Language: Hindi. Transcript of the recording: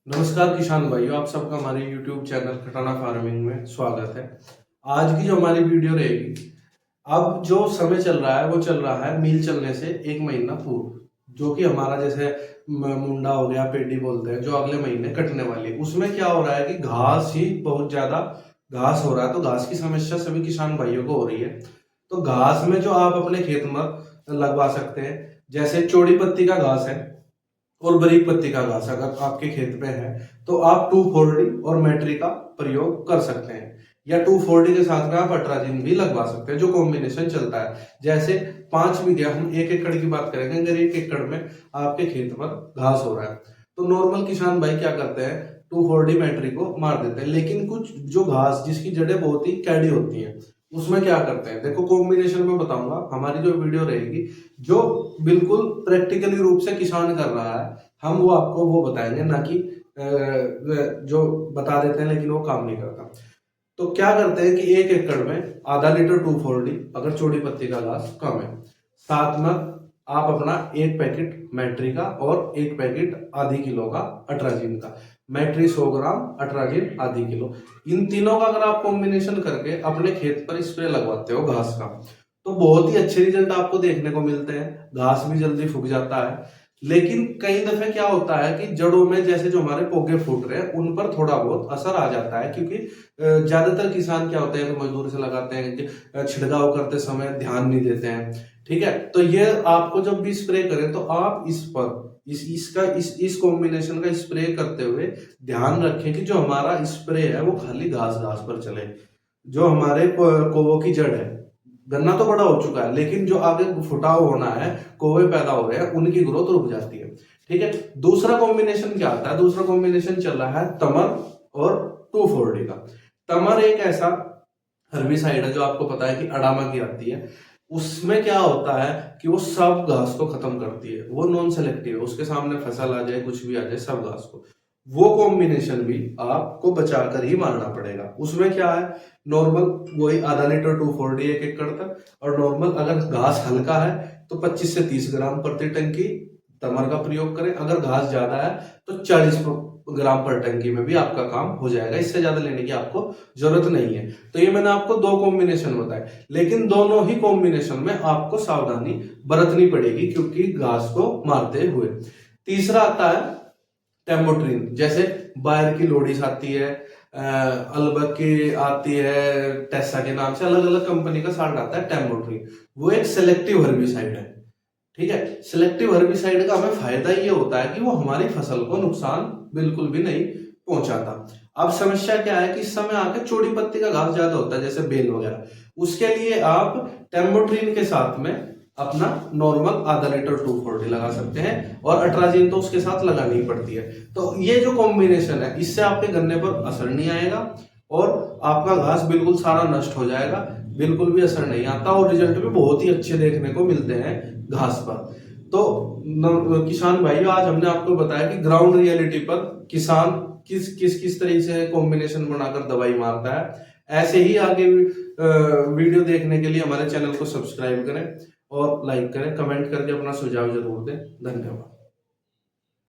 नमस्कार किसान भाइयों, आप सबका हमारे YouTube चैनल खटाना फार्मिंग में स्वागत है। आज की जो हमारी वीडियो रहेगी, अब जो समय चल रहा है वो चल रहा है मील चलने से एक महीना पूर्व, जो कि हमारा जैसे मुंडा हो गया, पेडी बोलते हैं, जो अगले महीने कटने वाली है। उसमें क्या हो रहा है कि घास ही बहुत ज्यादा घास हो रहा है, तो घास की समस्या सभी किसान भाइयों को हो रही है। तो घास में जो आप अपने खेत में लगवा सकते हैं, जैसे चौड़ी पत्ती का घास है और बारीक पत्ती का घास अगर आपके खेत में है तो आप 2,4-डी और मैट्री का प्रयोग कर सकते हैं, या 2,4-डी के साथ में आप अट्राजिन भी लगवा सकते हैं, जो कॉम्बिनेशन चलता है। जैसे 5 बीघे, हम 1 एकड़ की बात करेंगे, अगर 1 एकड़ में आपके खेत पर घास हो रहा है तो नॉर्मल किसान भाई क्या करते हैं, 2,4-डी मैट्री को मार देते हैं। लेकिन कुछ जो घास जिसकी जड़ें बहुत ही कैडी होती हैं, उसमें क्या करते हैं, देखो कॉम्बिनेशन में बताऊंगा। हमारी जो वीडियो रहेगी जो बिल्कुल प्रैक्टिकली रूप से किसान कर रहा है, हम वो आपको वो बताएंगे, ना कि जो बता देते हैं लेकिन वो काम नहीं करता। तो क्या करते हैं कि 1 एकड़ में आधा लीटर 2,4-डी, अगर चौड़ी पत्ती का घास कम है, साथ में आप अपना 1 पैकेट मैट्री का और 1 पैकेट आधी किलो का अट्राजिन का, मैट्री 100 ग्राम, अट्राजिन आधी किलो, इन तीनों का अगर आप कॉम्बिनेशन करके अपने खेत पर स्प्रे लगवाते हो घास का, तो बहुत ही अच्छे रिजल्ट आपको देखने को मिलते हैं। घास भी जल्दी फूक जाता है। लेकिन कई दफे क्या होता है कि जड़ों में जैसे जो हमारे पौधे फूट रहे हैं उन पर थोड़ा बहुत असर आ जाता है, क्योंकि ज्यादातर किसान क्या होते हैं कि मजदूर से लगाते हैं कि छिड़काव करते समय ध्यान नहीं देते हैं। ठीक है, तो ये आपको जब भी स्प्रे करें तो आप इस पर इस कॉम्बिनेशन का स्प्रे करते हुए ध्यान रखें कि जो हमारा स्प्रे है वो खाली घास घास पर चले। जो हमारे कोवों की जड़ है, गन्ना तो बड़ा हो चुका है लेकिन जो आगे फुटाव होना है, कोवे पैदा हो रहे हैं, उनकी ग्रोथ रुक जाती है। ठीक है, दूसरा कॉम्बिनेशन क्या आता है, दूसरा कॉम्बिनेशन चल रहा है तमर और 2,4-डी का। तमर एक ऐसा हर्बिसाइड है जो आपको पता है कि अडामा की आती है। उसमें क्या होता है कि वो सब घास को खत्म करती है, वो नॉन सेलेक्टिव है, उसके सामने फसल आ जाए, कुछ भी आ जाए, सब घास को। वो कॉम्बिनेशन भी आपको बचाकर ही मारना पड़ेगा। उसमें क्या है, नॉर्मल वही आधा लीटर 2,4-डी 1 एकड़ तक, और नॉर्मल अगर घास हल्का है तो 25 से 30 ग्राम प्रति टंकी तमर का प्रयोग करें। अगर घास ज्यादा है तो 40 ग्राम पर टंकी में भी आपका काम हो जाएगा, इससे ज्यादा लेने की आपको जरूरत नहीं है। तो ये मैंने आपको 2 कॉम्बिनेशन बताए, लेकिन दोनों ही कॉम्बिनेशन में आपको सावधानी बरतनी पड़ेगी क्योंकि घास को मारते हुए। तीसरा आता है टेम्बोट्रिन, जैसे बायर की लोडिस आती है, अल्बक की आती है, टेस्सा के नाम से अलग अलग कंपनी का साल्ट आता है टेम्बोट्रिन। वो एक सेलेक्टिव हर्बिसाइड है। ठीक है, सिलेक्टिव हर्बिसाइड का हमें फायदा ये होता है कि वो हमारी फसल को नुकसान बिल्कुल भी नहीं पहुंचाता। अब समस्या क्या है कि इस समय आके चौड़ी पत्ती का घास ज्यादा होता है, जैसे बेल वगैरह, उसके लिए आप टेम्बोट्रिन के साथ में अपना नॉर्मल आधा लीटर 2,4-डी लगा सकते हैं, और अट्राजिन तो उसके साथ लगानी ही पड़ती है। तो ये जो कॉम्बिनेशन है, इससे आपके गन्ने पर असर नहीं आएगा और आपका घास बिल्कुल सारा नष्ट हो जाएगा, बिल्कुल भी असर नहीं आता, और रिजल्ट भी बहुत ही अच्छे देखने को मिलते हैं घास पर। तो किसान भाइयों, आज हमने आपको बताया कि ग्राउंड रियलिटी पर किसान किस तरह से कॉम्बिनेशन बनाकर दवाई मारता है। ऐसे ही आगे वीडियो देखने के लिए हमारे चैनल को सब्सक्राइब करें और लाइक करें, कमेंट करके अपना सुझाव जरूर दें। धन्यवाद।